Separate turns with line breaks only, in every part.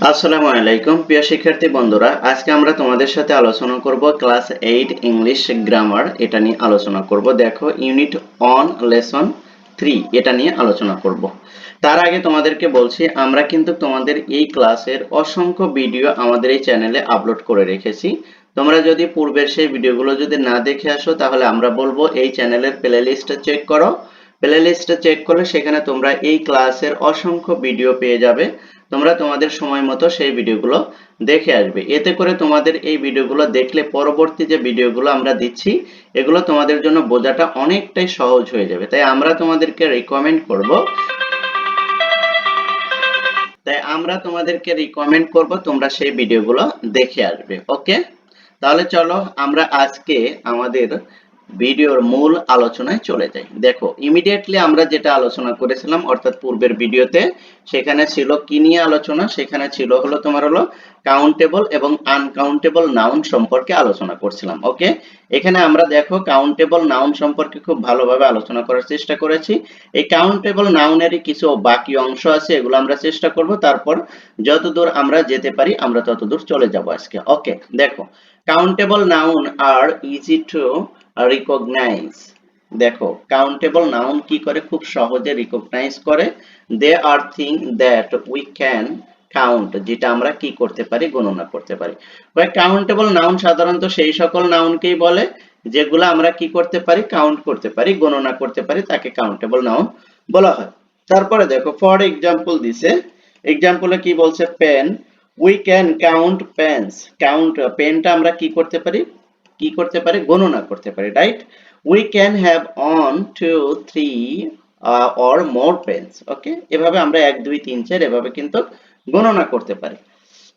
আসসালামু আলাইকুম প্রিয় শিক্ষার্থী বন্ধুরা, আজকে আমরা তোমাদের সাথে আলোচনা করব ক্লাস 8 ইংলিশ গ্রামার। এটা নিয়ে আলোচনা করব। দেখো, ইউনিট অন লেসন 3 এটা নিয়ে আলোচনা করব। তার আগে তোমাদেরকে বলছি, আমরা কিন্তু তোমাদের এই ক্লাসের অসংখ্য ভিডিও আমাদের এই চ্যানেলে আপলোড করে রেখেছি। তোমরা যদি পূর্বের সেই ভিডিওগুলো যদি না দেখে আসো, তাহলে আমরা বলবো এই চ্যানেলের প্লেলিস্ট চেক করো। প্লেলিস্ট চেক করলে সেখানে তোমরা এই ক্লাসের অসংখ্য ভিডিও পেয়ে যাবে। তোমরা তোমাদের সময় মতো সেই ভিডিওগুলো দেখে আসবে। এতে করে তোমাদের এই ভিডিওগুলো দেখলে পরবর্তী যে ভিডিওগুলো আমরা দিচ্ছি, এগুলো তোমাদের জন্য বোঝাটা অনেকটাই সহজ হয়ে যাবে। তাই আমরা তোমাদেরকে রিকমেন্ড করব তোমরা সেই ভিডিওগুলো দেখে আসবে। ওকে, তাহলে চলো আমরা আজকে আমাদের ভিডিওর মূল আলোচনায় চলে যাই। দেখো, ইমিডিয়েটলি আমরা যেটা আলোচনা করেছিলাম, অর্থাৎ পূর্বের ভিডিওতে, সেখানে ছিল কি নিয়ে আলোচনা? সেখানে ছিল হলো তোমার হলো কাউন্টেবল এবং আনকাউন্টেবল নাউন সম্পর্কে আলোচনা করছিলাম। ওকে, এখানে আমরা দেখো কাউন্টেবল নাউন সম্পর্কে খুব ভালোভাবে আলোচনা করার চেষ্টা করেছি। এই কাউন্টেবল নাউনেরই কিছু বাকি অংশ আছে, এগুলো আমরা চেষ্টা করব। তারপর যতদূর আমরা যেতে পারি আমরা ততদূর চলে যাব আজকে। ওকে, দেখো, countable noun are easy to recognise. দেখো, কাউন্টেবল নাউন কি করে? খুব সহজে রিকগনাইজ করে। They are thing that we can count, যেটা আমরা কি করতে পারি? গণনা করতে পারি। কাউন্টেবল নাউন সাধারণত সেই সকল নাউনকেই বলে যেগুলো আমরা কি করতে পারি? কাউন্ট করতে পারি, গণনা করতে পারি, তাকে কাউন্টেবল নাউন বলা হয়। তারপরে দেখো, ফর এক্সাম্পল দিছে। এক্সাম্পলে কি বলছে? Pen, we can count pens. Count, পেনটা আমরা কি করতে পারি? কি করতে পারি? গণনা করতে পারি, right? We can have one two three or more pens. Okay, এভাবে আমরা 1 2 3 4 এভাবে কিন্তু গণনা করতে পারি।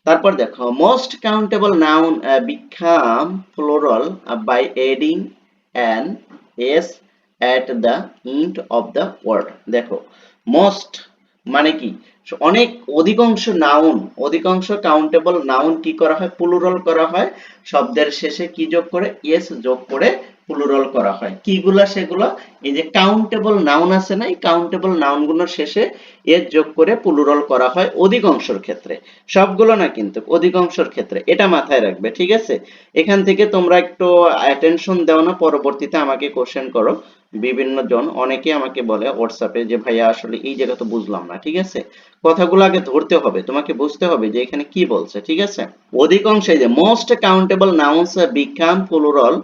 তারপর দেখো, most countable noun become plural by adding an S at the end of the word। দেখো, মোস্ট মানে কি? অনেক, অধিকাংশ নাউন, অধিকাংশ কাউন্টেবল নাউন কি করা হয়? প্লুরাল করা হয়। শব্দের শেষে কি যোগ করে? এস যোগ করে প্লুরাল করা হয়। কিগুলা সেগুলো? এই যে কাউন্টেবল নাউন আছে না, এই কাউন্টেবল নাউনগুলোর শেষে এস যোগ করে প্লুরাল করা হয় অধিকাংশের ক্ষেত্রে, সবগুলো না কিন্তু, অধিকাংশের ক্ষেত্রে। এটা মাথায় রাখবে, ঠিক আছে? এখান থেকে তোমরা একটু অ্যাটেনশন দাও না, পরবর্তীতে আমাকে কোশ্চেন করো। বিভিন্ন জন, অনেকে আমাকে বলে হোয়াটসঅ্যাপে যে ভাইয়া আসলে এই জায়গা তো বুঝলাম না। ঠিক আছে, কথাগুলো আগে ধরতে হবে, তোমাকে বুঝতে হবে যে এখানে কি বলছে। ঠিক আছে, অধিকাংশ, এই যে most countable nouns become plural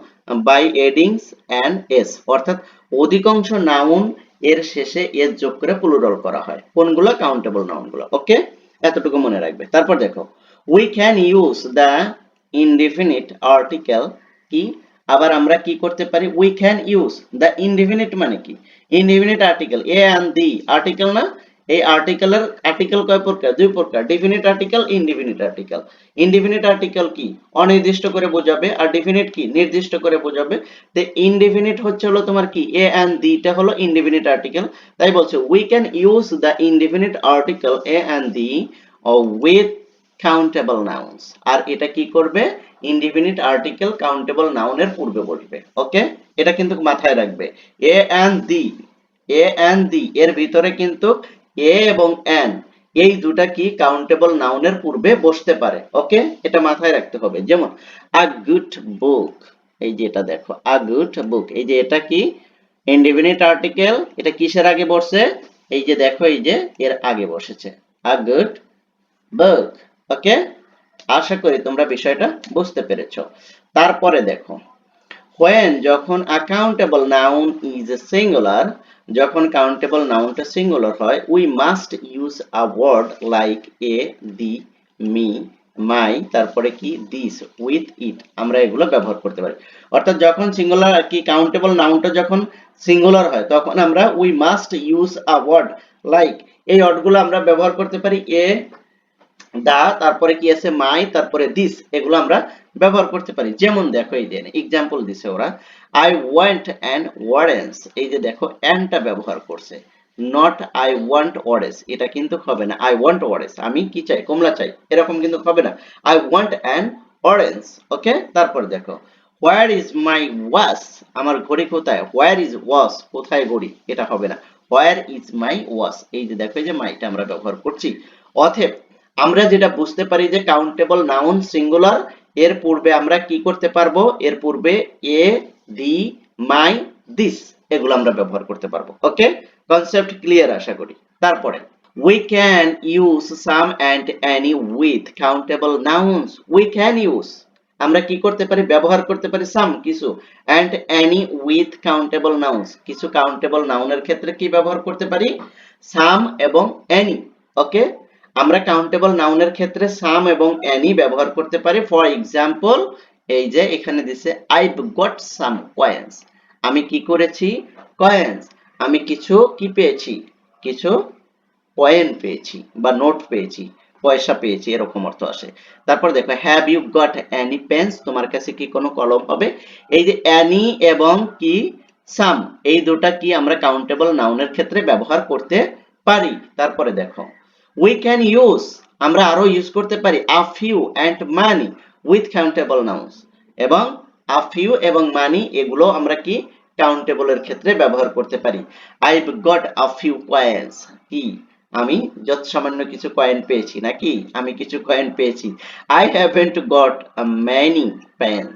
by addings an s, অর্থাৎ অধিকাংশ নাউন এর শেষে এস যোগ করে প্লুরাল করা হয়। কোনগুলো? কাউন্টেবল নাউন গুলো। ওকে, এতটুকু মনে রাখবে। তারপর দেখো, we can use the indefinite article. কি? আবার আমরা কি করতে পারি? We can use the indefinite মানে কি? Indefinite article, a and the article না? এই আর্টিকেলের, আর্টিকেল কয় প্রকার? 2 প্রকার, definite article, indefinite article. Indefinite article কি? অনির্দিষ্ট করে বোঝাবে। আর ডেফিনিট কি? নির্দিষ্ট করে বোঝাবে। তো ইনডিফিনিট হচ্ছে হলো তোমার কি? এ এন্ড দি টা হলো ইনডিফিনিট আর্টিকেল। তাই বলছে we can use the indefinite article a and the with countable nouns. আর এটা কি করবে? ইনডিফিনিট আর্টিকেল কাউন্টেবল নাউনের পূর্বে বসবে। ওকে, এটা কিন্তু মাথায় রাখবে। এ এন্ড দি, এ এন্ড দি এর ভিতরে কিন্তু এ এবং এন, এই দুটা কি কাউন্টেবল নাউনের পূর্বে বসতে পারে। ওকে, এটা মাথায় রাখতে হবে। যেমন আ গুড বুক, এই যে এটা দেখো, আ গুড বুক, এই যে এটা কি? Indefinite article. এটা কিসের আগে বসে? এই যে দেখো, এই যে এর আগে বসেছে, আ গুড বুক। ওকে, আশা করি তোমরা বিষয়টা বুঝতে পেরেছো। তারপরে দেখো, when, যখন আকাউন্টেবল নাউন ইজ সিঙ্গুলার, যখন কাউন্টেবল নাউনটা সিঙ্গুলার হয়, we must use a word like a, the, me, my, তারপরে কি? দিস, উইথ, ইট, আমরা এগুলো ব্যবহার করতে পারি। অর্থাৎ যখন সিঙ্গুলার কি, কাউন্টেবল নাউনটা যখন সিঙ্গুলার হয়, তখন আমরা we must use a word like, এই ওয়ার্ডগুলো আমরা ব্যবহার করতে পারি। এ, দা, তারপরে কি আছে? মাই, তারপরে দিস, এগুলো আমরা ব্যবহার করতে পারি। যেমন দেখো, এই যে এক্সাম্পল দিছে ওরা, আই ওয়ান্ট অ্যান অরেঞ্জ, এই যে দেখো অ্যানটা ব্যবহার করছে, নট আই ওয়ান্ট অরেঞ্জ, এটা কিন্তু হবে না। আই ওয়ান্ট অরেঞ্জ, আমি কি চাই? কমলা চাই, এরকম কিন্তু হবে না। I want an orange. Okay, তারপর দেখো, হোয়ার ইজ মাই ওয়াচ, আমার ঘড়ি কোথায়? হোয়ার ইজ ওয়াচ, কোথায় ঘড়ি? এটা হবে না। হোয়ার ইজ মাই ওয়াচ, এই যে দেখো, এই যে মাইটা আমরা ব্যবহার করছি। অতএব আমরা যেটা বুঝতে পারি যে কাউন্টেবল নাউন সিঙ্গুলার, এর পূর্বে আমরা কি করতে পারবো, এর পূর্বে এ, দি, মাই, দিস এগুলো আমরা ব্যবহার করতে পারবো। ওকে, কনসেপ্ট ক্লিয়ার আশা করি। তারপরে we can use some and any with countable nouns, we can use, আমরা কি করতে পারি, ব্যবহার করতে পারি some কিছু and any with countable nouns, কিছু কাউন্টেবল নাউনের ক্ষেত্রে কি ব্যবহার করতে পারি, some এবং any। ওকে, আমরা কাউন্টেবল নাউনের ক্ষেত্রে some এবং any ব্যবহার করতে পারি। ফর এক্সাম্পল, এই যে এখানে দিছে I've got some coins, আমি কি করেছি, coins, আমি কিছু কি পেয়েছি, কিছু কয়েন পেয়েছি বা নোট পেয়েছি, পয়সা পেয়েছি, এরকম অর্থ আসে। তারপর দেখো have you got any pens, তোমার কাছে কি কোনো কলম হবে। এই যে এনি এবং কি সাম, এই দুটা কি আমরা কাউন্টেবল নাউনের ক্ষেত্রে ব্যবহার করতে পারি। তারপরে দেখো উই ক্যান ইউজ, আমরা আরো ইউজ করতে পারি a few and many with countable nouns, এবং আ ফিউ এবং মানি এগুলো আমরা কি কাউন্টেবলের ক্ষেত্রে ব্যবহার করতে পারি। I've got a few coins, কি আমি যত সামান্য কিছু কয়েন পেয়েছি, নাকি আমি কিছু কয়েন পেয়েছি। I haven't got many pens,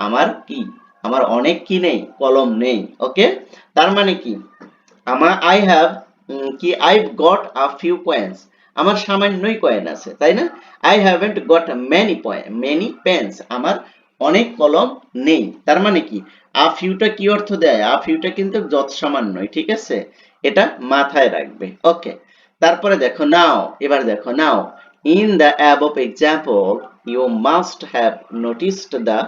আমার কি, আমার অনেক কি নেই, কলম নেই। ওকে, তার মানে কি, আমার আই হ্যাভ কি I've got a few coins, আমার সামান্যই কয়েন আছে, তাই না। I haven't got many pens, আমার অনেক কলম নেই। তার মানে কি আ ফিউটা কি অর্থ দেয়, আ ফিউটা কিন্তু যত সামান্যই, ঠিক আছে, এটা মাথায় রাখবে। ওকে, তারপরে দেখো নাও, এবার দেখো now, in the above example you must have noticed the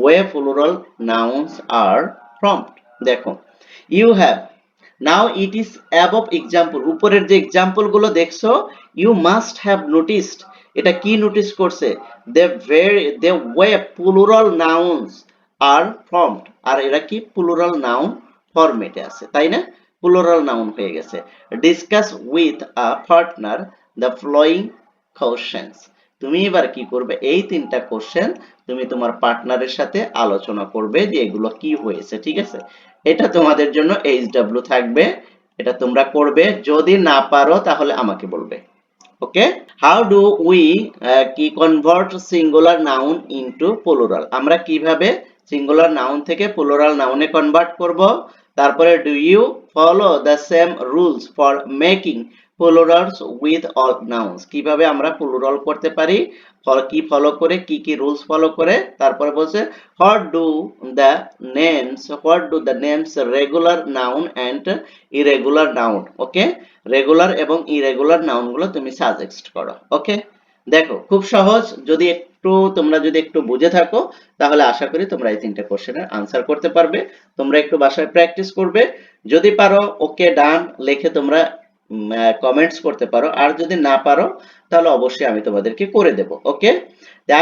way plural nouns are formed। দেখো you have, now it is above example, উপরের যে এক্সাম্পল গুলো দেখছো, ইউ মাস্ট হ্যাভ নোটিসড, এটা কি নোটিস করছে, the way plural nouns are formed, আর এরা কি প্লুরাল নাউন ফরম্যাটে আছে, তাই না, প্লুরাল নাউন হয়ে গেছে। Discuss with a partner the following questions, তুমি এবার কি করবে, এই তিনটা কোশ্চেন তুমি তোমার পার্টনারের সাথে আলোচনা করবে যে এগুলো কি হয়েছে, ঠিক আছে। এটা তোমাদের জন্য HW থাকবে, এটা তোমরা করবে, যদি না পারো তাহলে আমাকে বলবে। ওকে, হাউ ডু উই কি convert singular noun into plural, আমরা কিভাবে সিঙ্গুলার নাউন থেকে প্লুরাল নাউনে কনভার্ট করব। তারপরে do you follow the same rules for making plurals with all nouns, কিভাবে আমরা প্লুরাল করতে পারি, কি ফলো করে, কি কি রুলস ফলো করে। তারপরে বলছে what do the names regular noun and irregular noun. Okay, regular এবং ইরেগুলার নাউন গুলো তুমি সাজেস্ট করো। ওকে, দেখো খুব সহজ, তোমরা যদি একটু বুঝে থাকো তাহলে আশা করি তোমরা এই তিনটা কোশ্চেনের আনসার করতে পারবে। তোমরা একটু বাসায় প্র্যাকটিস করবে, যদি পারো ওকে ডান লিখে তোমরা কমেন্টস করতে পারো, আর যদি না পারো তাহলে অবশ্যই আমি তোমাদেরকে করে দেব। ওকে,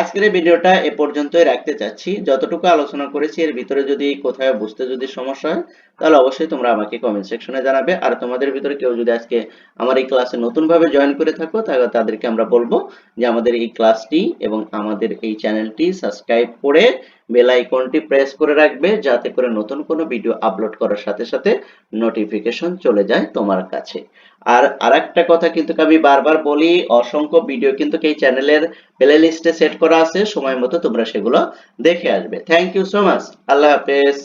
আজকের এই ভিডিওটা এ পর্যন্তই রাখতে চাচ্ছি। যতটুকু আলোচনা করেছি এর ভিতরে যদি কোথাও বুঝতে যদি সমস্যা হয় তাহলে অবশ্যই তোমরা আমাকে কমেন্ট সেকশনে জানাবে। আর তোমাদের ভিতরে কেউ যদি আজকে আমার এই ক্লাসে নতুন ভাবে জয়েন করে থাকো তাহলে তাদেরকে আমরা বলবো যে আমাদের এই ক্লাসটি এবং আমাদের এই চ্যানেলটি সাবস্ক্রাইব করে বেল আইকনটি প্রেস করে রাখবে, যাতে করে নতুন কোনো ভিডিও আপলোড করার সাথে সাথে নোটিফিকেশন চলে যায় তোমার কাছে। আর আরেকটা কথা কিন্তু আমি বারবার বলি, অসংখ্য ভিডিও কিন্তু এই চ্যানেলের প্লে লিস্টে সেট করা আছে, সময় মতো তোমরা সেগুলো দেখে আসবে। থ্যাংক ইউ সো মাচ, আল্লাহ হাফেজ।